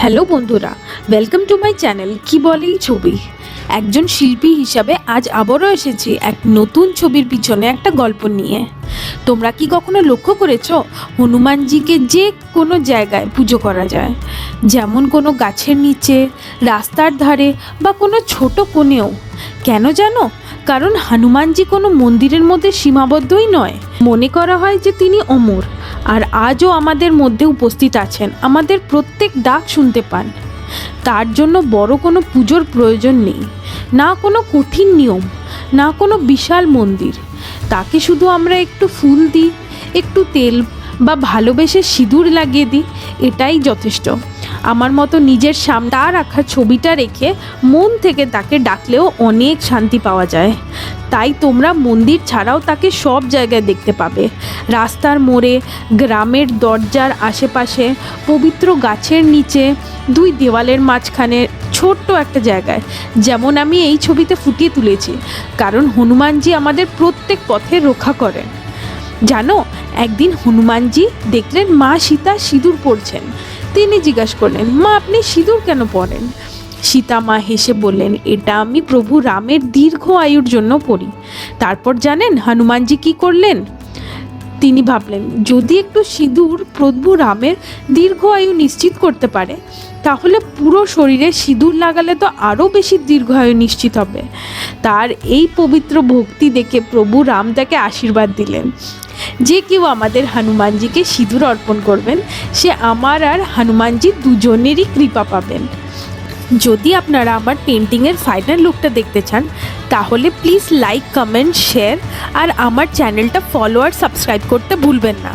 Hello বন্ধুরা, welcome to my channel কি বলে এই ছবি। একজন শিল্পী হিসাবে আজ আবারও এসেছি এক নতুন ছবির পিছনে একটা গল্প নিয়ে। তোমরা কি কখনো লক্ষ্য করেছো হনুমানজিকে যে কোনো জায়গায় পুজো করা যায়, যেমন কোনো গাছের নিচে, রাস্তার ধারে বা কোনো ছোট কোণেও? কেন জানো? কারণ হনুমানজি কোনো মন্দিরের মধ্যে সীমাবদ্ধই নয়। মনে করা হয় যে তিনি অমর, আর আজও আমাদের মধ্যে উপস্থিত আছেন, আমাদের প্রত্যেক ডাক শুনতে পান। তার জন্য বড় কোনো পুজোর প্রয়োজন নেই, না কোনো কঠিন নিয়ম, না কোনো বিশাল মন্দির। তাকে শুধু আমরা একটু ফুল দিই, একটু তেল বা ভালোবেসে সিঁদুর লাগিয়ে দিই, এটাই যথেষ্ট। আমার মতো নিজের সামনে রাখা ছবিটা রেখে মন থেকে তাকে ডাকলেও অনেক শান্তি পাওয়া যায়। তাই তোমরা মন্দির ছাড়াও তাকে সব জায়গায় দেখতে পাবে, রাস্তার মোড়ে, গ্রামের দরজার আশেপাশে, পবিত্র গাছের নিচে, দুই দেওয়ালের মাঝখানে, ছোট্ট একটা জায়গায়, যেমন আমি এই ছবিতে ফুটিয়ে তুলেছি। কারণ হনুমানজি আমাদের প্রত্যেক পথে রক্ষা করেন। জানো, একদিন হনুমানজি দেখলেন মা সীতা সিঁদুর পরছেন। তিনি জিজ্ঞাসা করলেন, মা আপনি সিঁদুর কেন পরেন? সীতা মা হেসে বললেন, এটা আমি প্রভু রামের দীর্ঘ আয়ুর জন্য পড়ি। তারপর জানেন হনুমানজি কি করলেন? তিনি ভাবলেন, যদি একটু সিঁদুর প্রভু রামের দীর্ঘ আয়ু নিশ্চিত করতে পারে, তাহলে পুরো শরীরে সিঁদুর লাগালে তো আরও বেশি দীর্ঘায়ু নিশ্চিত হবে। তার এই পবিত্র ভক্তি দেখে প্রভু রাম তাকে আশীর্বাদ দিলেন, যে কেউ আমাদের হনুমানজিকে সিঁদুর অর্পণ করবেন, সে আমার আর হনুমানজি দুজনেরই কৃপা পাবেন। যদি আপনারা আমার পেন্টিংয়ের ফাইনাল লুকটা দেখতে চান, তাহলে প্লিজ লাইক, কমেন্ট, শেয়ার আর আমার চ্যানেলটা ফলো আর সাবস্ক্রাইব করতে ভুলবেন না।